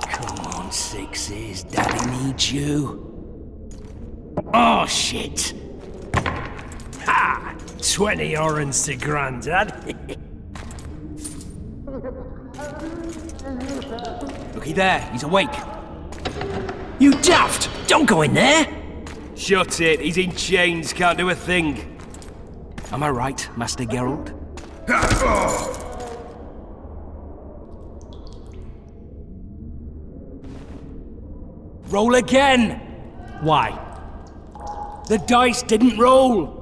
Come on, sixes. Daddy needs you. Oh, shit. Ha! 20 orange to Grandad. Looky there, he's awake. You daft! Don't go in there! Shut it, he's in chains, can't do a thing. Am I right, Master Geralt? Roll again! Why? The dice didn't roll!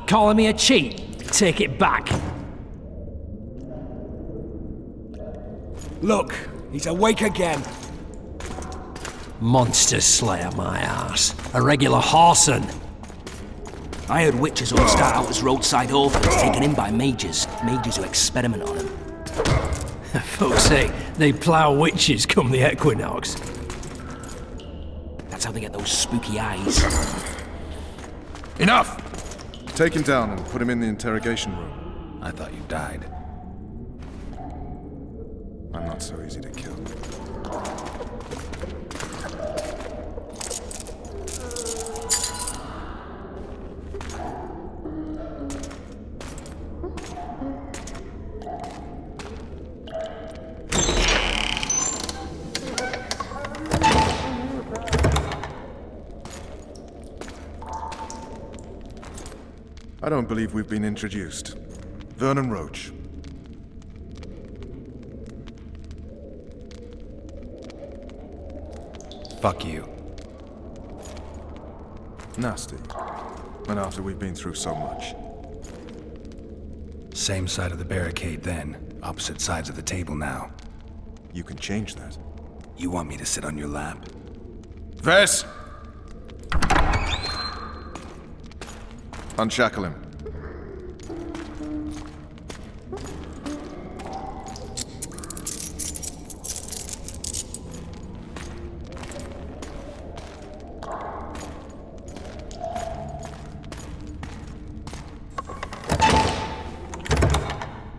Calling me a cheat? Take it back. Look, he's awake again. Monster slayer, my ass. A regular horson. I heard witches all start out as roadside orphans taken in by mages. Mages who experiment on them. Folks say they plough witches come the equinox. That's how they get those spooky eyes. Enough! Take him down and put him in the interrogation room. I thought you died. I'm not so easy to kill. I don't believe we've been introduced. Vernon Roach. Fuck you. Nasty. And after we've been through so much. Same side of the barricade then. Opposite sides of the table now. You can change that. You want me to sit on your lap? Ves! Unshackle him.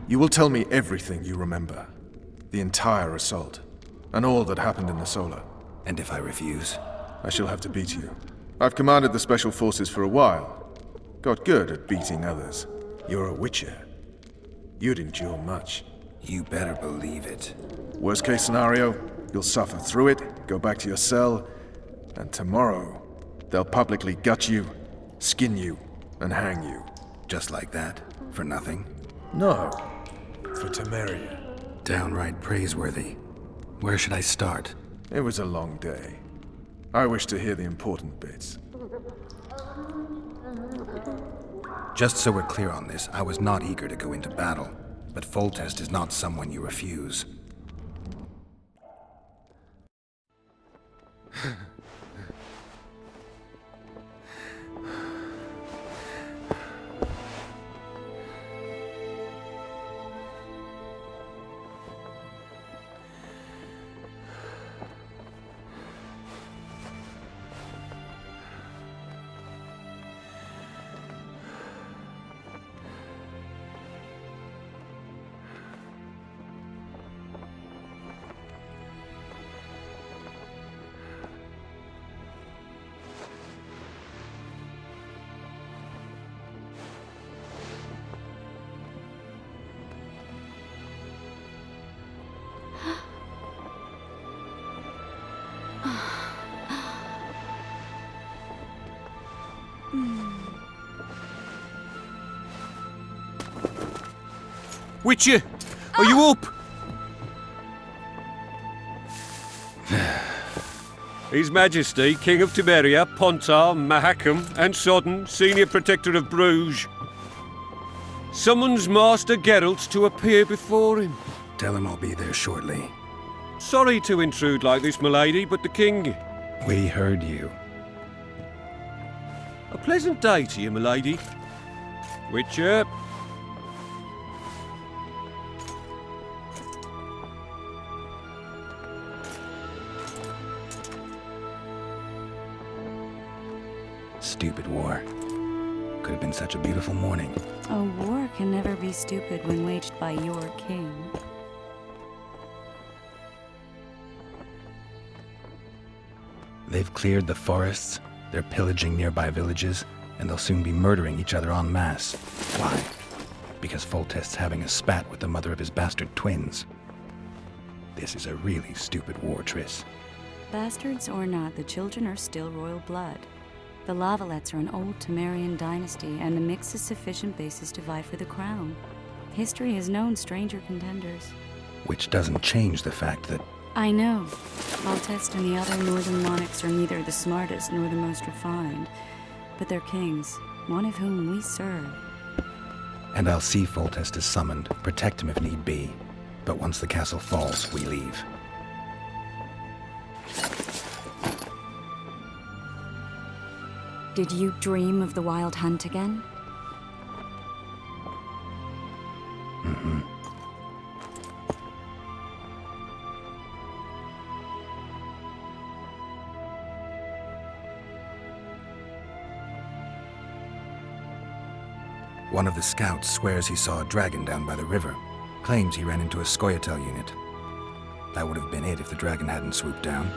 You will tell me everything you remember. The entire assault. And all that happened in the Solar. And if I refuse? I shall have to beat you. I've commanded the Special Forces for a while. Got good at beating others. You're a witcher. You'd endure much. You better believe it. Worst case scenario, you'll suffer through it, go back to your cell, and tomorrow, they'll publicly gut you, skin you, and hang you. Just like that? For nothing? No. For Temeria. Downright praiseworthy. Where should I start? It was a long day. I wish to hear the important bits. Just so we're clear on this, I was not eager to go into battle, but Foltest is not someone you refuse. Witcher, are you up? His Majesty, King of Temeria, Pontar, Mahakam, and Sodden, Senior Protector of Bruges, summons Master Geralt to appear before him. Tell him I'll be there shortly. Sorry to intrude like this, milady, but the King... We heard you. A pleasant day to you, milady. Witcher. Stupid war. Could have been such a beautiful morning. A war can never be stupid when waged by your king. They've cleared the forests, they're pillaging nearby villages, and they'll soon be murdering each other en masse. Why? Because Foltest's having a spat with the mother of his bastard twins. This is a really stupid war, Triss. Bastards or not, the children are still royal blood. The Lavalettes are an old Temerian dynasty, and the mix is sufficient basis to vie for the crown. History has known stranger contenders. Which doesn't change the fact that... I know. Foltest and the other northern monarchs are neither the smartest nor the most refined, but they're kings, one of whom we serve. And I'll see Foltest is summoned, protect him if need be. But once the castle falls, we leave. Did you dream of the wild hunt again? Mm-hmm. One of the scouts swears he saw a dragon down by the river. Claims he ran into a Scoia'tael unit. That would have been it if the dragon hadn't swooped down.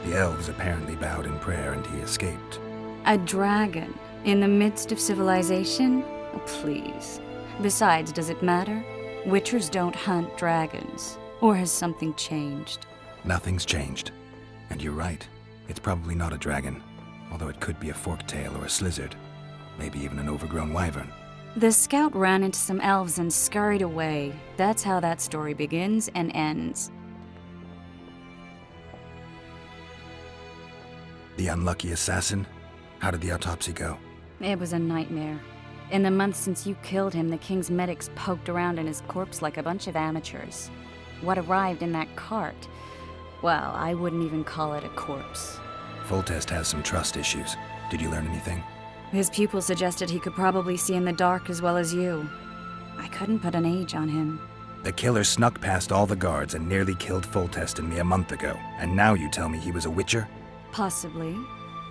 The elves apparently bowed in prayer and he escaped. A dragon? In the midst of civilization? Oh, please. Besides, does it matter? Witchers don't hunt dragons. Or has something changed? Nothing's changed. And you're right. It's probably not a dragon. Although it could be a forktail or a slizzard. Maybe even an overgrown wyvern. The scout ran into some elves and scurried away. That's how that story begins and ends. The unlucky assassin? How did the autopsy go? It was a nightmare. In the months since you killed him, the king's medics poked around in his corpse like a bunch of amateurs. What arrived in that cart? Well, I wouldn't even call it a corpse. Foltest has some trust issues. Did you learn anything? His pupil suggested he could probably see in the dark as well as you. I couldn't put an age on him. The killer snuck past all the guards and nearly killed Foltest and me a month ago. And now you tell me he was a witcher? Possibly.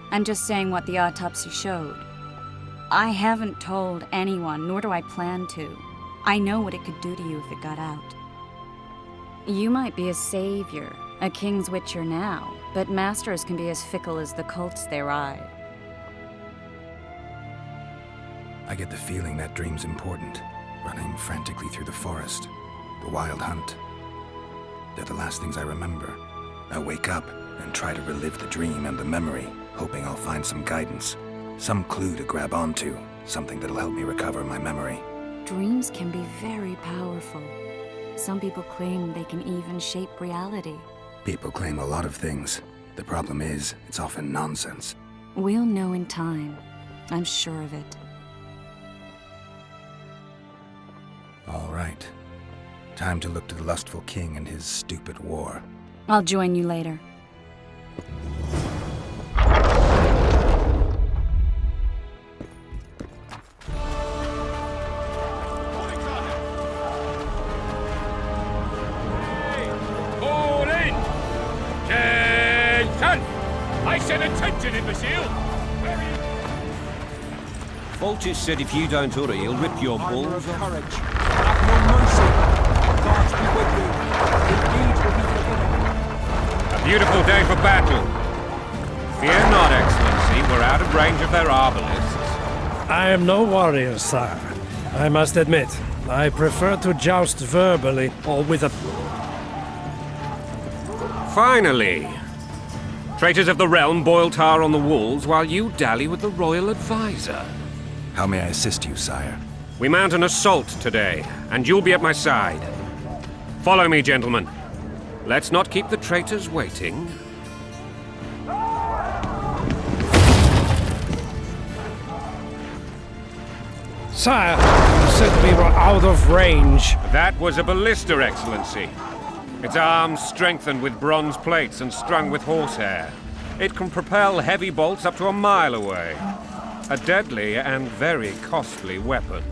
I'm just saying what the autopsy showed. I haven't told anyone, nor do I plan to. I know what it could do to you if it got out. You might be a savior, a king's witcher now, but masters can be as fickle as the cults they ride. I get the feeling that dream's important. Running frantically through the forest. The wild hunt. They're the last things I remember. I wake up and try to relive the dream and the memory, hoping I'll find some guidance. Some clue to grab onto. Something that'll help me recover my memory. Dreams can be very powerful. Some people claim they can even shape reality. People claim a lot of things. The problem is, it's often nonsense. We'll know in time. I'm sure of it. All right. Time to look to the lustful king and his stupid war. I'll join you later. All in! Attention! I said attention, imbecile! Foltest said if you don't hurry, he'll rip your balls off. Courage. Have no mercy. Gods be with you. Your deeds will be forgiven. A beautiful day for battle. Fear not, Excellency, we're out of range of their arbalists. I am no warrior, sire. I must admit, I prefer to joust verbally or with a... Finally! Traitors of the realm boil tar on the walls while you dally with the royal advisor. How may I assist you, sire? We mount an assault today, and you'll be at my side. Follow me, gentlemen. Let's not keep the traitors waiting. Sire, you said we were out of range. That was a ballista, Excellency. Its arms strengthened with bronze plates and strung with horsehair. It can propel heavy bolts up to a mile away. A deadly and very costly weapon.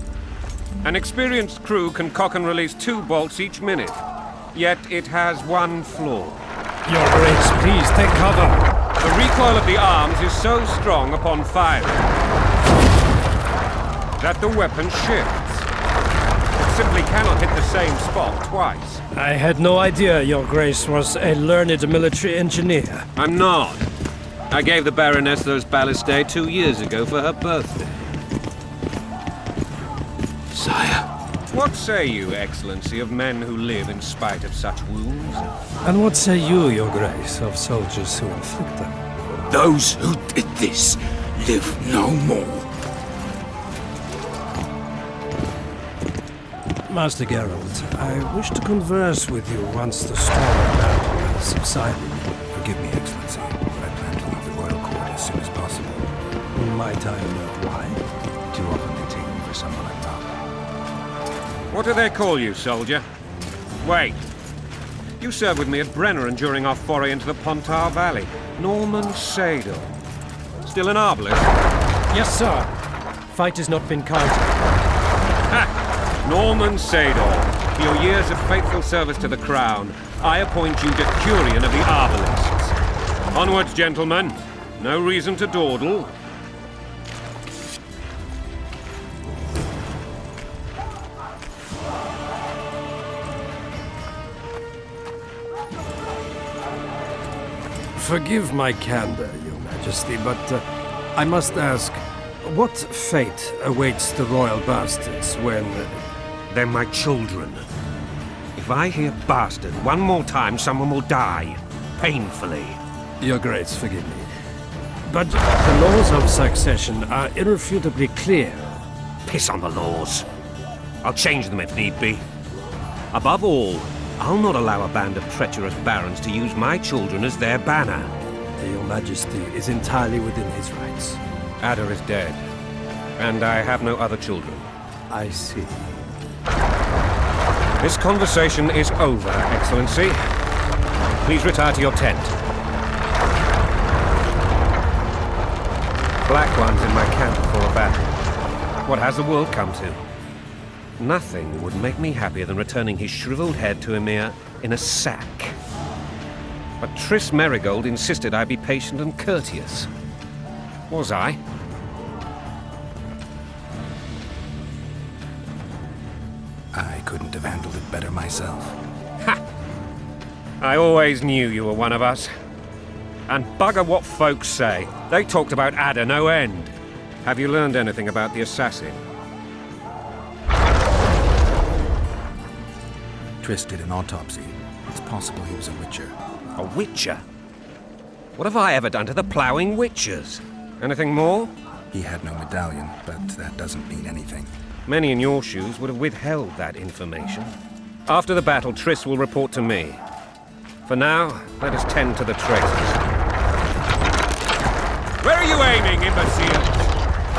An experienced crew can cock and release 2 bolts each minute. Yet it has one flaw. Your Grace, please take cover. The recoil of the arms is so strong upon firing that the weapon shifts. It simply cannot hit the same spot twice. I had no idea Your Grace was a learned military engineer. I'm not. I gave the Baroness those ballistae 2 years ago for her birthday. Sire. What say you, Excellency, of men who live in spite of such wounds? And what say you, Your Grace, of soldiers who inflict them? Those who did this live no more. Master Geralt, I wish to converse with you once the storm of battle has subsided. Forgive me, Excellency, but I plan to leave the royal court as soon as possible. Might I know why? Too often they take me for someone I'm not. What do they call you, soldier? Wait. You served with me at Brenneran during our foray into the Pontar Valley. Norman Sador. Still an arbalist? Yes, sir. Fight has not been counted. Ha! Norman Sador, for your years of faithful service to the Crown, I appoint you Decurion of the Arbalists. Onwards, gentlemen. No reason to dawdle. Forgive my candor, Your Majesty, but I must ask, what fate awaits the royal bastards when... They're my children. If I hear bastard one more time, someone will die. Painfully. Your Grace, forgive me. But the laws of succession are irrefutably clear. Piss on the laws. I'll change them if need be. Above all, I'll not allow a band of treacherous barons to use my children as their banner. Your Majesty is entirely within his rights. Ada is dead, and I have no other children. I see. This conversation is over, Excellency. Please retire to your tent. Black ones in my camp before a battle. What has the world come to? Nothing would make me happier than returning his shriveled head to Emir in a sack. But Triss Merigold insisted I be patient and courteous. Was I? I couldn't have handled it better myself. Ha! I always knew you were one of us. And bugger what folks say. They talked about Ada no end. Have you learned anything about the assassin? Triss did an autopsy. It's possible he was a witcher. A witcher? What have I ever done to the ploughing witchers? Anything more? He had no medallion, but that doesn't mean anything. Many in your shoes would have withheld that information. After the battle, Triss will report to me. For now, let us tend to the traitors. Where are you aiming, imbeciles?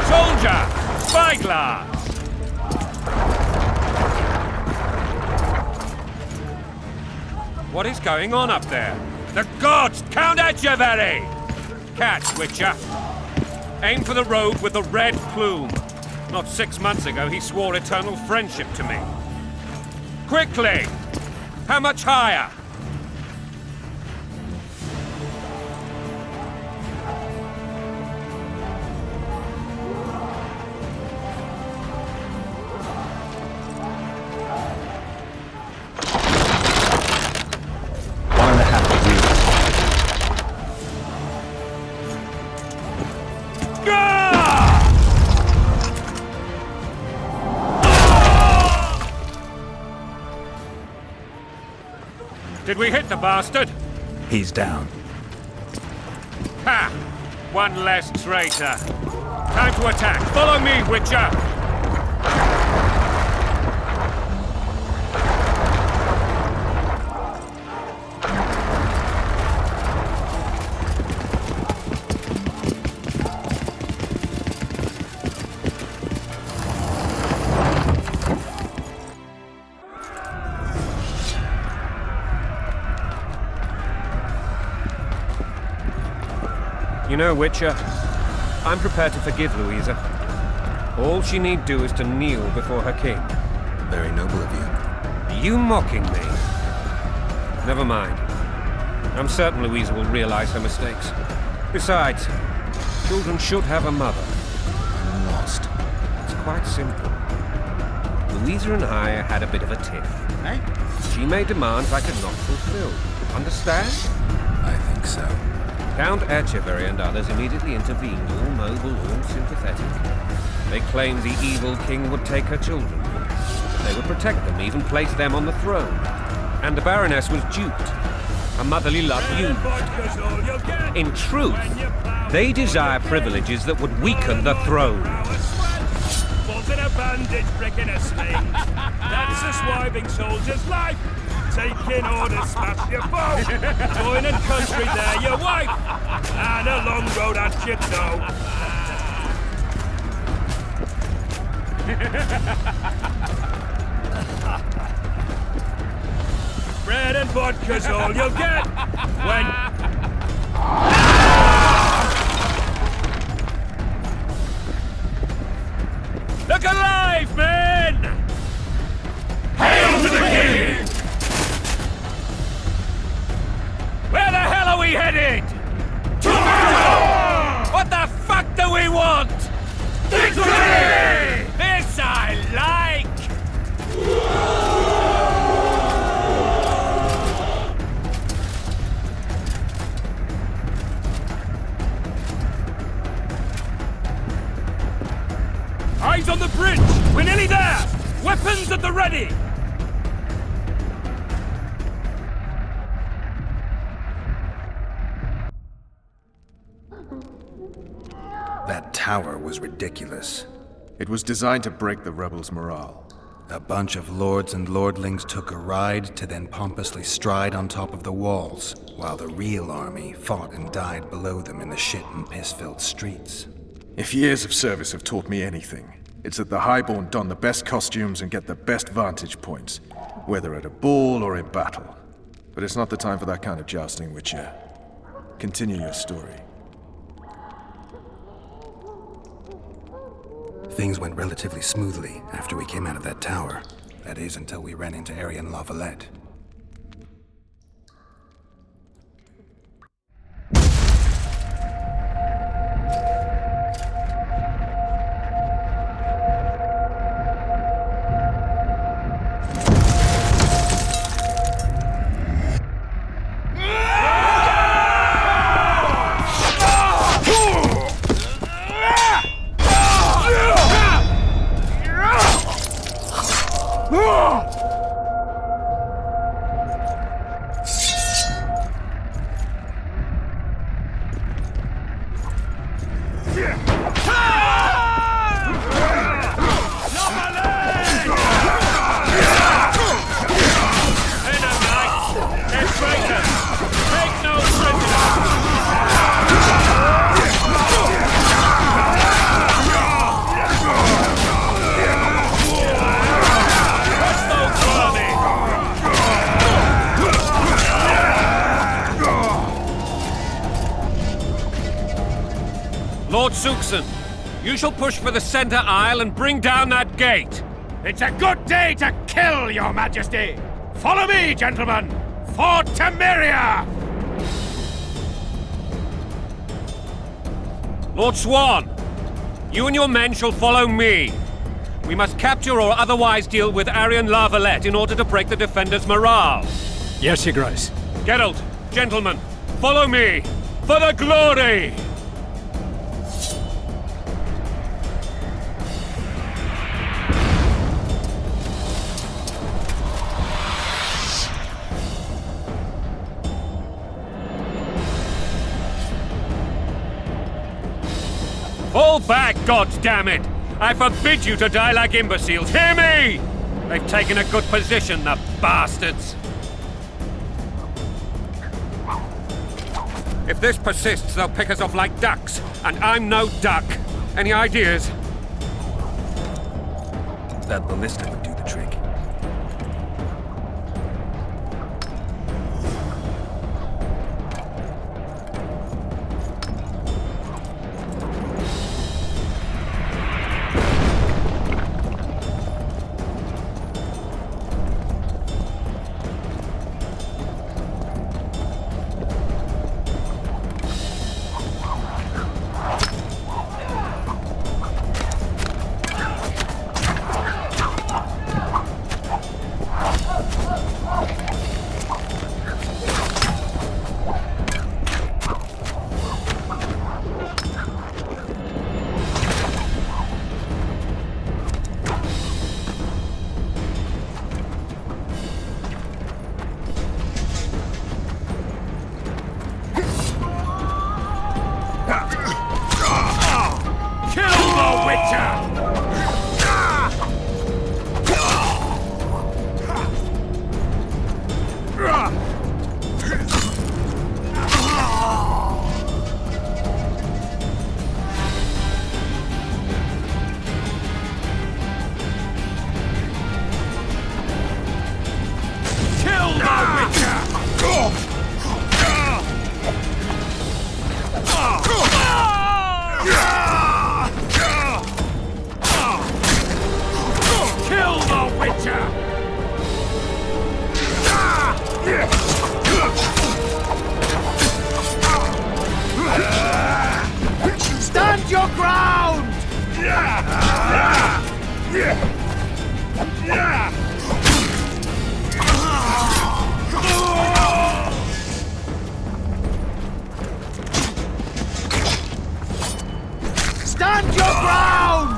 Soldier! Spyglass! What is going on up there? The gods! Count Etcheverry! Catch, Witcher. Aim for the rogue with the red plume. Not 6 months ago, he swore eternal friendship to me. Quickly! How much higher? Did we hit the bastard? He's down. Ha! One less traitor. Time to attack. Follow me, Witcher! You know, Witcher, I'm prepared to forgive Louisa. All she need do is to kneel before her king. Very noble of you. Are you mocking me? Never mind. I'm certain Louisa will realize her mistakes. Besides, children should have a mother. I'm lost. It's quite quite simple. Louisa and I had a bit of a tiff. She made demands I could not fulfill. Understand? I think so. Count Etcheverry and others immediately intervened, all noble, all sympathetic. They claimed the evil king would take her children. They would protect them, even place them on the throne. And the Baroness was duped. Her motherly love used. In truth, they desire privileges that would weaken the throne. In a bandage, brick in a sling. That's a swiving soldier's life. Taking orders, smash your foe. Join and country, there your wife. And a long road at your toe. Bread and vodka's all you'll get when... Look alive, men! Hail to the king! Where the hell are we headed? Tomorrow! What the fuck do we want? Victory! This I like! Eyes on the bridge! We're nearly there! Weapons at the ready! That tower was ridiculous. It was designed to break the rebels' morale. A bunch of lords and lordlings took a ride to then pompously stride on top of the walls, while the real army fought and died below them in the shit and piss-filled streets. If years of service have taught me anything, it's that the highborn don the best costumes and get the best vantage points, whether at a ball or in battle. But it's not the time for that kind of jousting, Witcher. Continue your story. Things went relatively smoothly after we came out of that tower. That is, until we ran into Arian Lavalette. Lord Suxon, you shall push for the center aisle and bring down that gate. It's a good day to kill, your majesty! Follow me, gentlemen! For Temeria! Lord Swan, you and your men shall follow me. We must capture or otherwise deal with Arian Lavalette in order to break the defenders' morale. Yes, Your Grace. Geralt, gentlemen, follow me for the glory! Fall back, goddammit! I forbid you to die like imbeciles. Hear me! They've taken a good position, the bastards. If this persists, they'll pick us off like ducks, and I'm no duck. Any ideas? That ballista would do the trick. Witcher! Stand your ground! Stand your ground!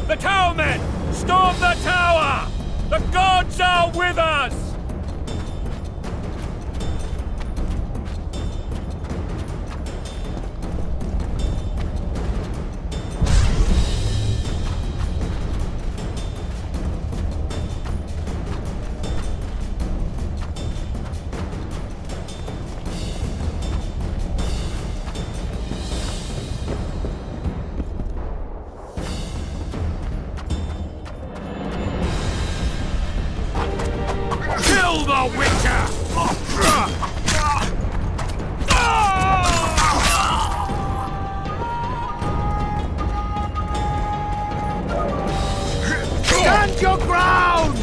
The towermen! Storm the tower! The gods are with us! Kill the Witcher! Stand your ground!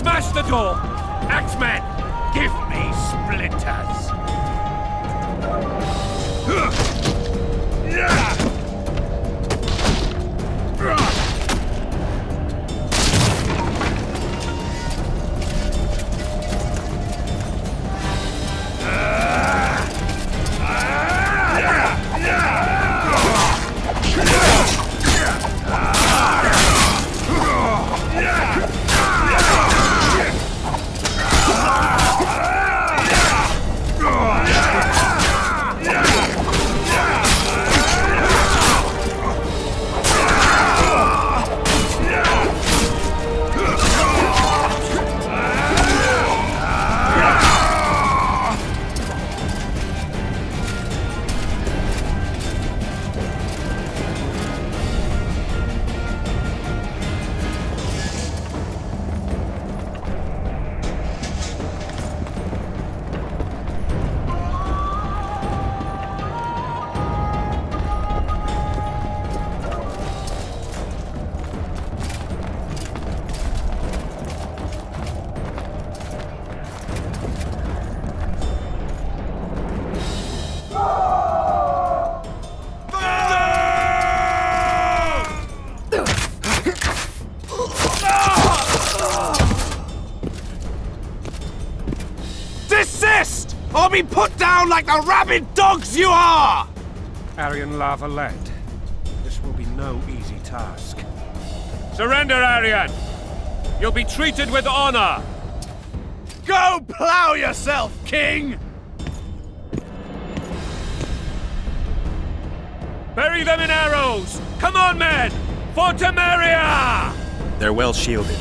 Smash the door! Axemen, give me splinters! Desist! Or be put down like the rabid dogs you are! Aryan Lava-led. This will be no easy task. Surrender, Aryan! You'll be treated with honor! Go plow yourself, King! Bury them in arrows! Come on, men! For Temeria! They're well shielded.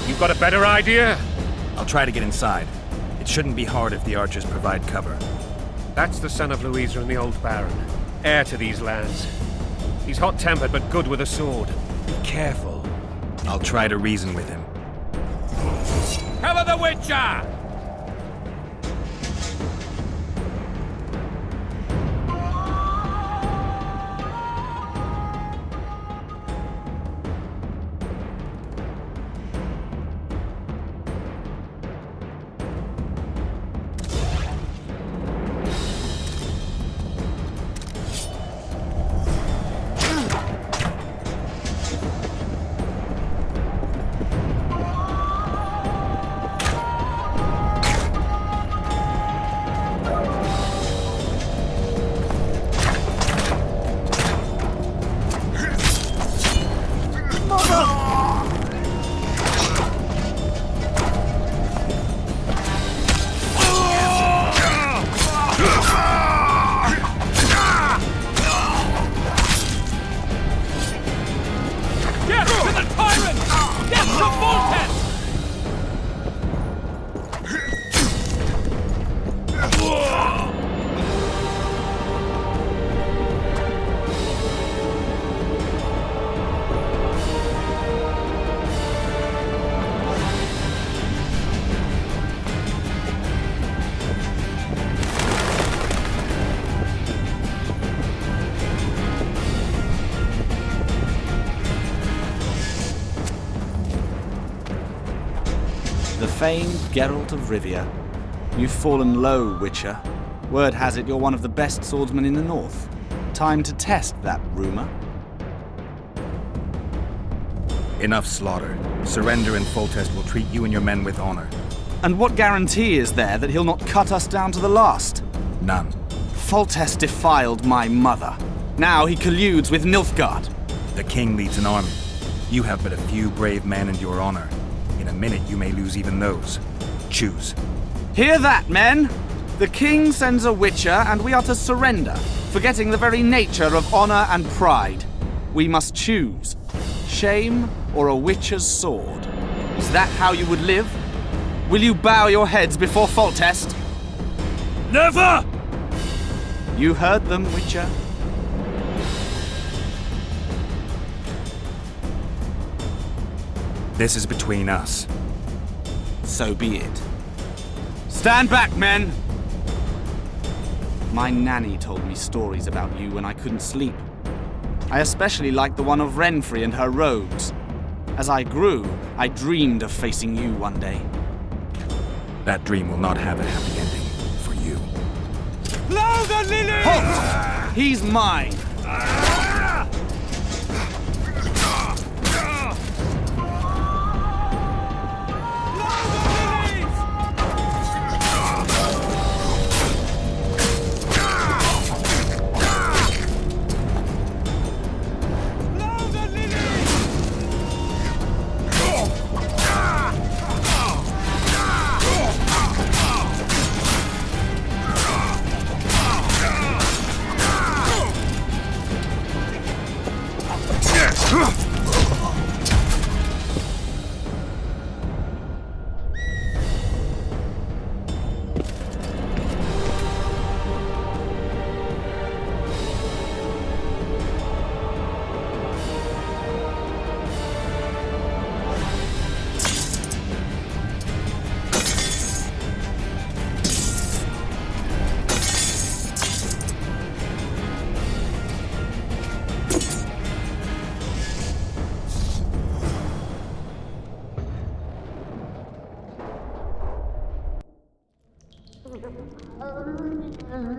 You've got a better idea? I'll try to get inside. It shouldn't be hard if the archers provide cover. That's the son of Louisa and the old Baron, heir to these lands. He's hot-tempered but good with a sword. Be careful. I'll try to reason with him. Cover the Witcher! The famed Geralt of Rivia. You've fallen low, Witcher. Word has it you're one of the best swordsmen in the north. Time to test that rumor. Enough slaughter. Surrender and Foltest will treat you and your men with honor. And what guarantee is there that he'll not cut us down to the last? None. Foltest defiled my mother. Now he colludes with Nilfgaard. The king leads an army. You have but a few brave men and your honor. In a minute, you may lose even those. Choose. Hear that, men! The king sends a Witcher, and we are to surrender, forgetting the very nature of honor and pride. We must choose. Shame or a Witcher's sword. Is that how you would live? Will you bow your heads before Foltest? Never! You heard them, Witcher. This is between us. So be it. Stand back, men! My nanny told me stories about you when I couldn't sleep. I especially liked the one of Renfrey and her rogues. As I grew, I dreamed of facing you one day. That dream will not have a happy ending for you. Blow the lily! Halt! He's mine!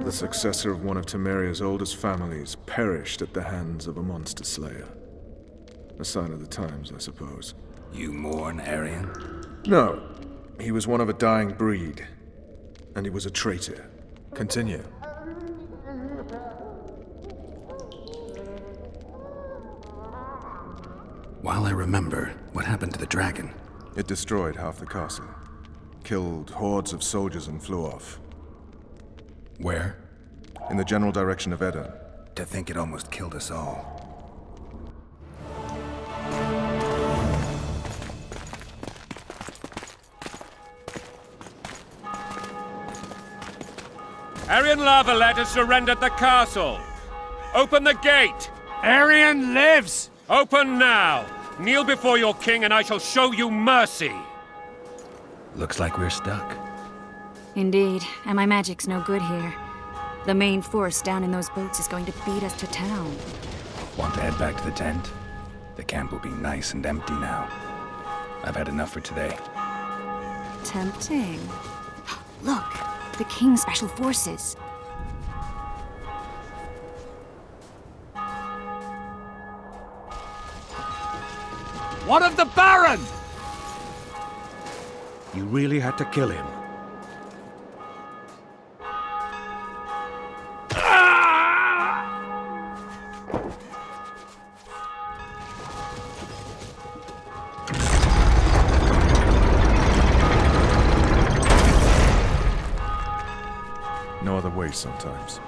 The successor of one of Temeria's oldest families perished at the hands of a monster slayer. A sign of the times, I suppose. You mourn, Arian? No. He was one of a dying breed. And he was a traitor. Continue. While I remember, what happened to the dragon? It destroyed half the castle. Killed hordes of soldiers and flew off. Where? In the general direction of Edda. To think it almost killed us all. Arian Lavalet has surrendered the castle. Open the gate. Arian lives! Open now. Kneel before your king and I shall show you mercy. Looks like we're stuck. Indeed, and my magic's no good here. The main force down in those boats is going to beat us to town. Want to head back to the tent? The camp will be nice and empty now. I've had enough for today. Tempting. Look, the King's special forces. What of the Baron? You really had to kill him. No other way sometimes.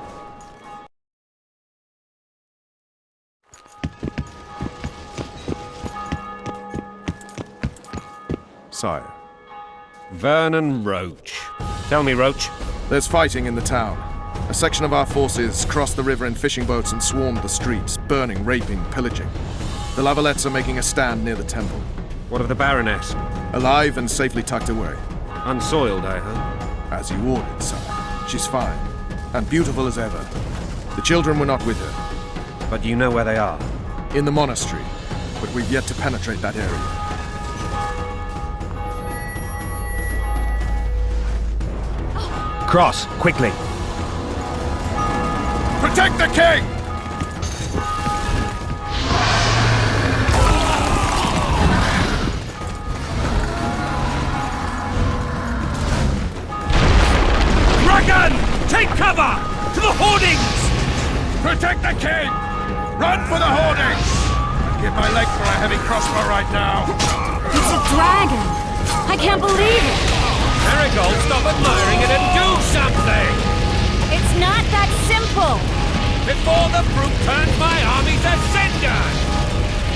Sire. Vernon Roach. Tell me, Roach. There's fighting in the town. A section of our forces crossed the river in fishing boats and swarmed the streets, burning, raping, pillaging. The Lavalets are making a stand near the temple. What of the Baroness? Alive and safely tucked away. Unsoiled, I hope. As you ordered, sire. She's fine, and beautiful as ever. The children were not with her. But you know where they are? In the monastery, but we've yet to penetrate that area. Cross, quickly. Protect the king! Dragon! Take cover! To the hoardings! Protect the king! Run for the hoardings! I'd give my leg for a heavy crossbow right now. It's a dragon! I can't believe it! Marigold, stop admiring it and do something! It's not that simple! Before the brute turns my army to cinder!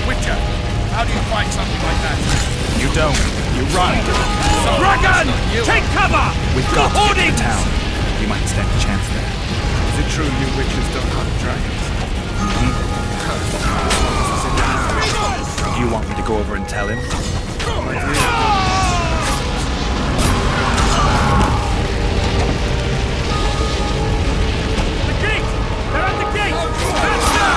Witcher, how do you fight something like that? You don't. You run. Dragon! Take cover! We've To got the to get to hoardings! the town. We might stand a chance there. Is it true you witches don't hunt dragons? Do you want me to go over and tell him? The gate! They're at the gate! Faster!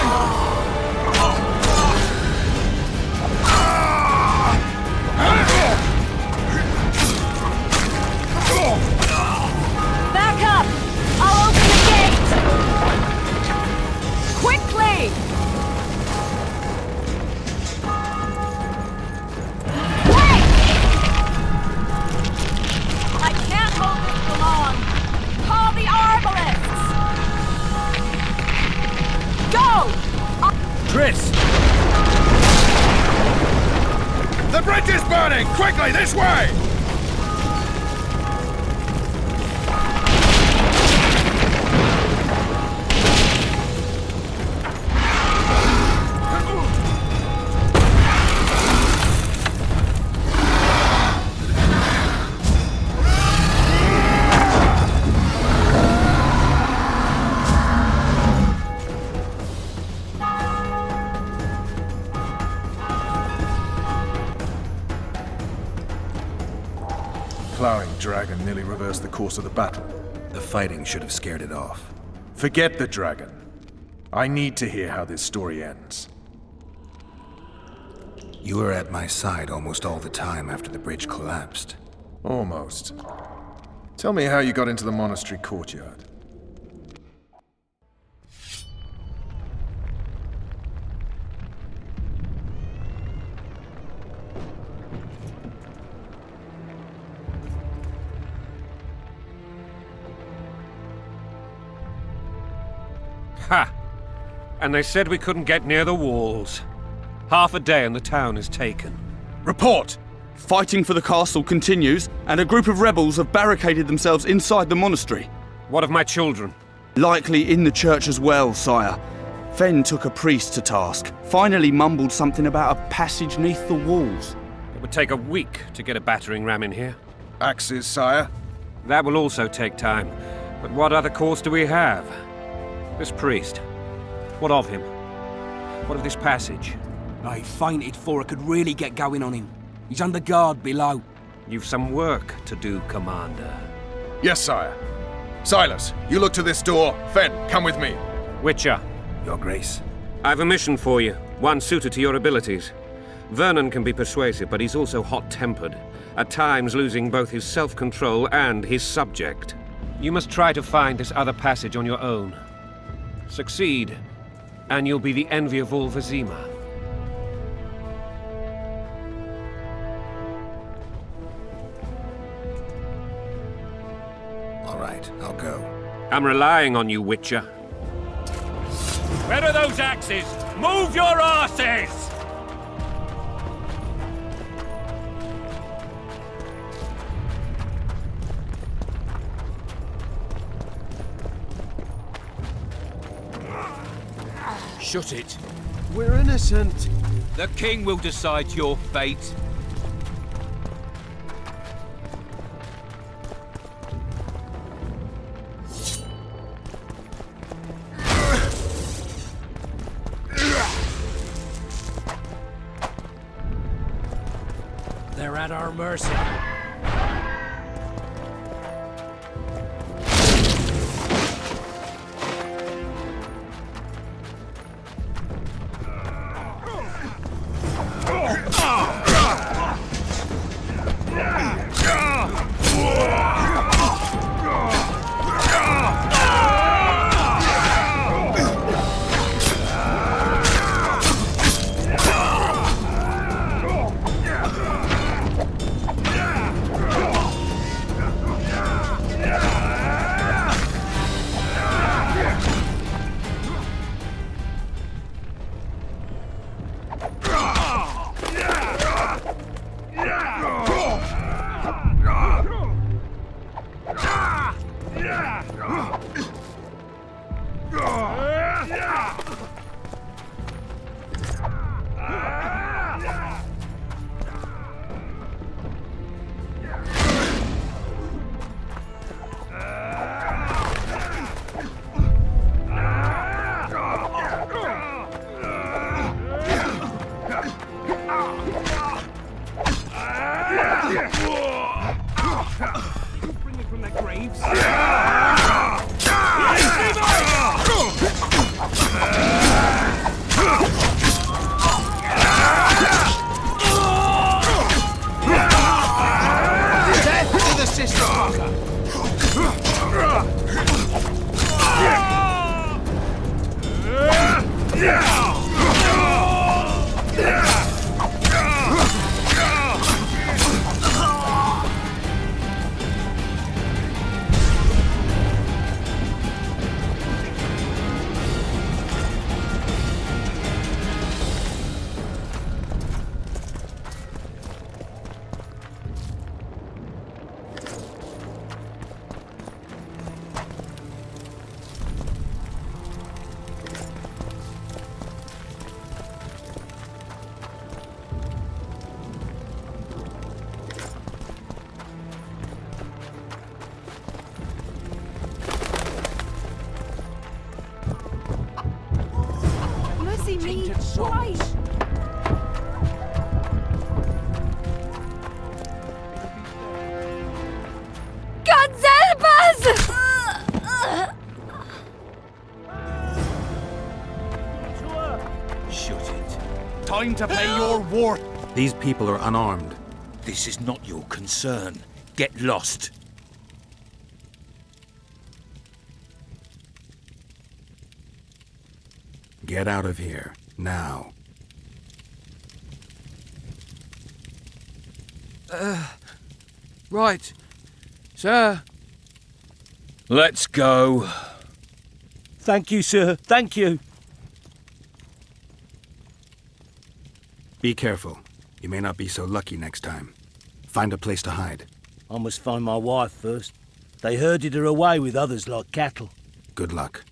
Quickly, this way! Plowing dragon nearly reversed the course of the battle. The fighting should have scared it off. Forget the dragon. I need to hear how this story ends. You were at my side almost all the time after the bridge collapsed. Almost. Tell me how you got into the monastery courtyard. Ha! And they said we couldn't get near the walls. Half a day and the town is taken. Report! Fighting for the castle continues, and a group of rebels have barricaded themselves inside the monastery. What of my children? Likely in the church as well, sire. Fen took a priest to task, finally mumbled something about a passage neath the walls. It would take a week to get a battering ram in here. Axes, sire? That will also take time. But what other course do we have? This priest. What of him? What of this passage? I fainted before I could really get going on him. He's under guard below. You've some work to do, Commander. Yes, sire. Silas, you look to this door. Fen, come with me. Witcher. Your Grace. I've a mission for you, one suited to your abilities. Vernon can be persuasive, but he's also hot-tempered, at times losing both his self-control and his subject. You must try to find this other passage on your own. Succeed, and you'll be the envy of all Vizima. All right, I'll go. I'm relying on you, Witcher. Where are those axes? Move your asses! Shut it. We're innocent. The king will decide your fate. They're at our mercy. time to pay your worth. These people are unarmed. This is not your concern. Get lost. Get out of here, now. Right. Sir. Let's go. Thank you, sir. Thank you. Be careful. You may not be so lucky next time. Find a place to hide. I must find my wife first. They herded her away with others like cattle. Good luck.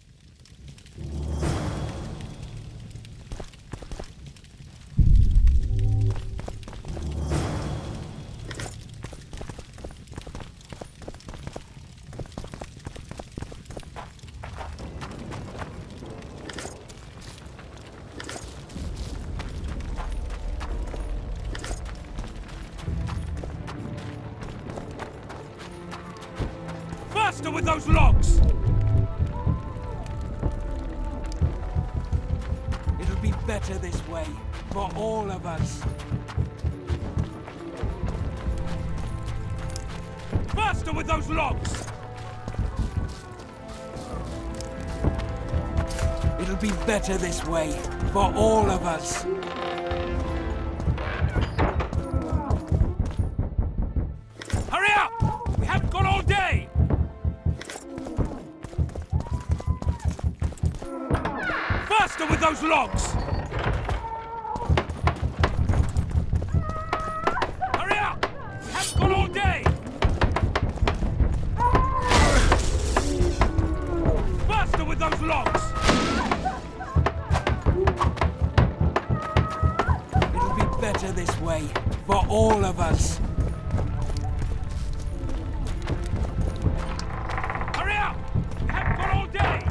Faster with those logs! It'll be better this way, for all of us. Faster with those logs! It'll be better this way, for all of us. Hurry up! We haven't got all day! Faster with those logs! Hurry up! We haven't got all day! Faster with those logs! It'll be better this way, for all of us. Hurry up! We haven't got all day!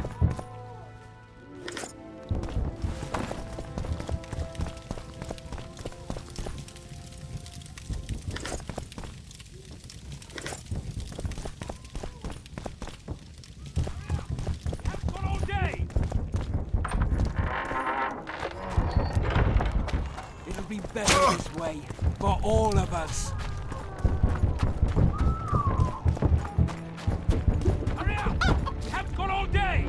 Haven't got all day! It'll be better this way, for all of us. Hurry up! We haven't got all day!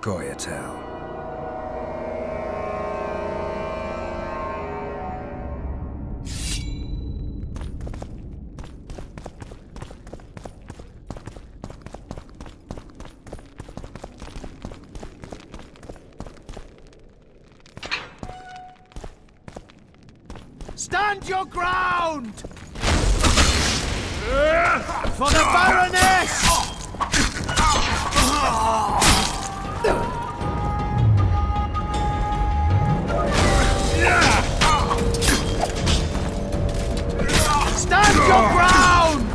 Goyatel. Stand your ground! For the Baroness! Stand your ground!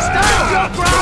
Stand your ground!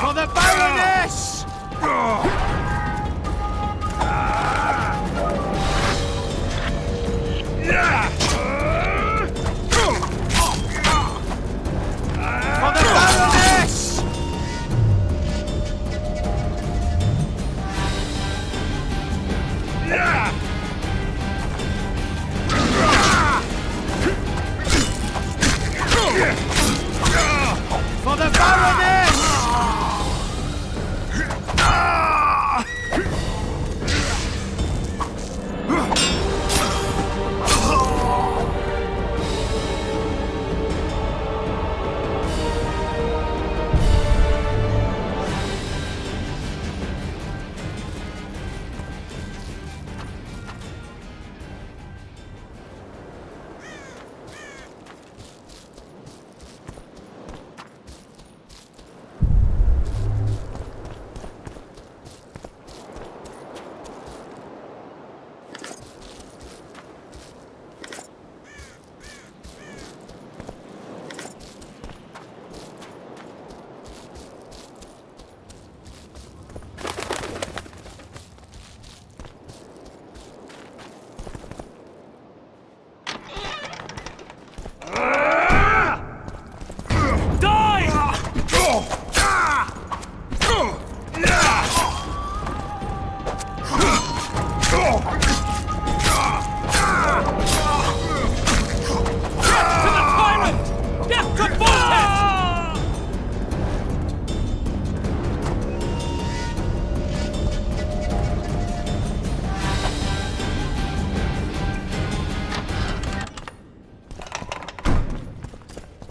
For the Baroness! For the Baroness! For the Baroness!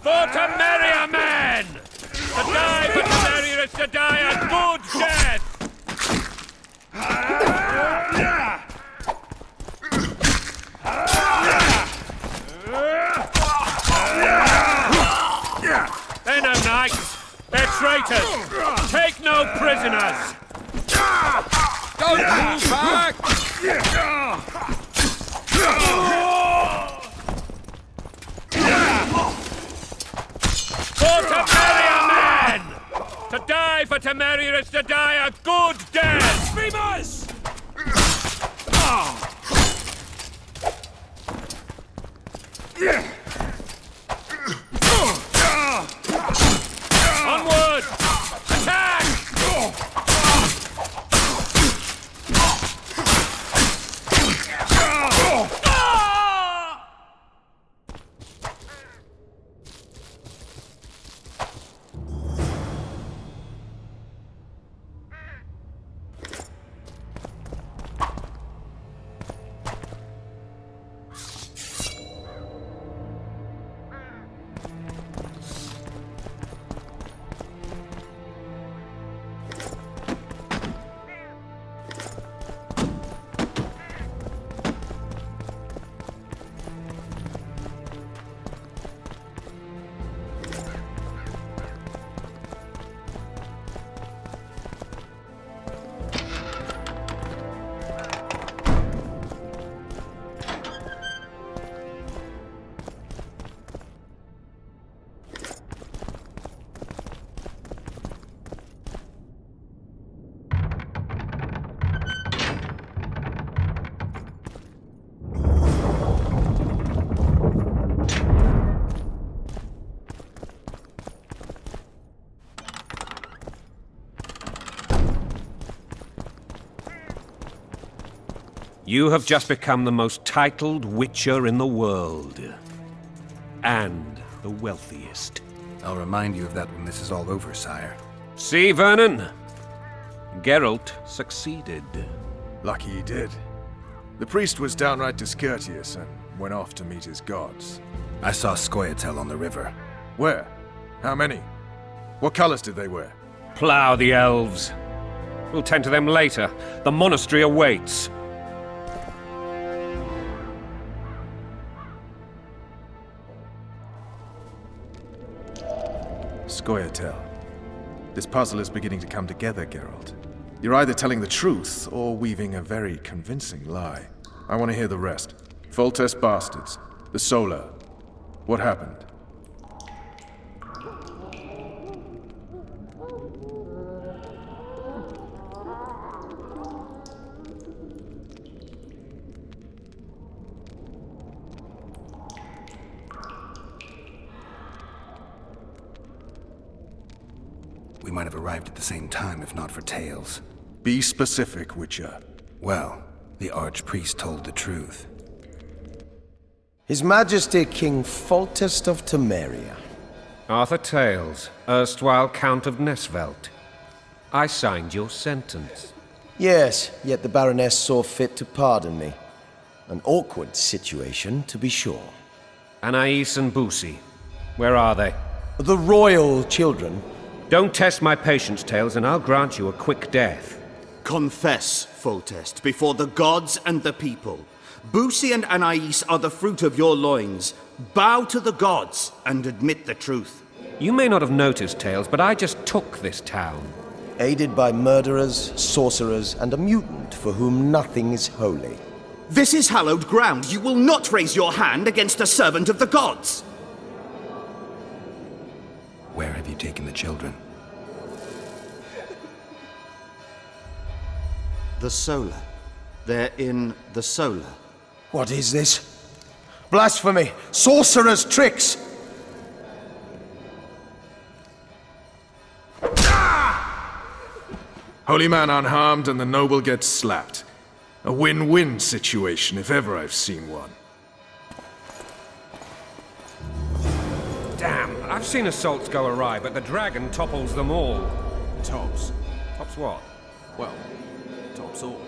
For Temeria, men! To die for Temeria is to die a good death! They're no knights. They're traitors. Take no prisoners. Don't move back! For Temeria, men! To die for Temeria is to die a good death! Screamers! Onward! Attack! You have just become the most titled witcher in the world. And the wealthiest. I'll remind you of that when this is all over, sire. See, Vernon? Geralt succeeded. Lucky he did. The priest was downright discourteous and went off to meet his gods. I saw Scoia'tael on the river. Where? How many? What colors did they wear? Plough the elves. We'll tend to them later. The monastery awaits. Scoia'tael. This puzzle is beginning to come together, Geralt. You're either telling the truth or weaving a very convincing lie. I want to hear the rest. Foltest bastards. The Solar. What happened? We might have arrived at the same time if not for tales. Be specific, Witcher. Well, the Archpriest told the truth. His Majesty King Foltest of Temeria. Arthur Tales, erstwhile Count of Nesvelt. I signed your sentence. Yes, yet the Baroness saw fit to pardon me. An awkward situation, to be sure. Anais and Busi, where are they? The royal children. Don't test my patience, Tales, and I'll grant you a quick death. Confess, Foltest, before the gods and the people. Busi and Anais are the fruit of your loins. Bow to the gods and admit the truth. You may not have noticed, Tales, but I just took this town. Aided by murderers, sorcerers, and a mutant for whom nothing is holy. This is hallowed ground. You will not raise your hand against a servant of the gods. Where have you taken the children? The Solar. They're in the Solar. What is this? Blasphemy! Sorcerer's tricks! Holy man unharmed and the noble gets slapped. A win-win situation, if ever I've seen one. Damn, I've seen assaults go awry, but the dragon topples them all. Tops. Tops what? Well, tops all.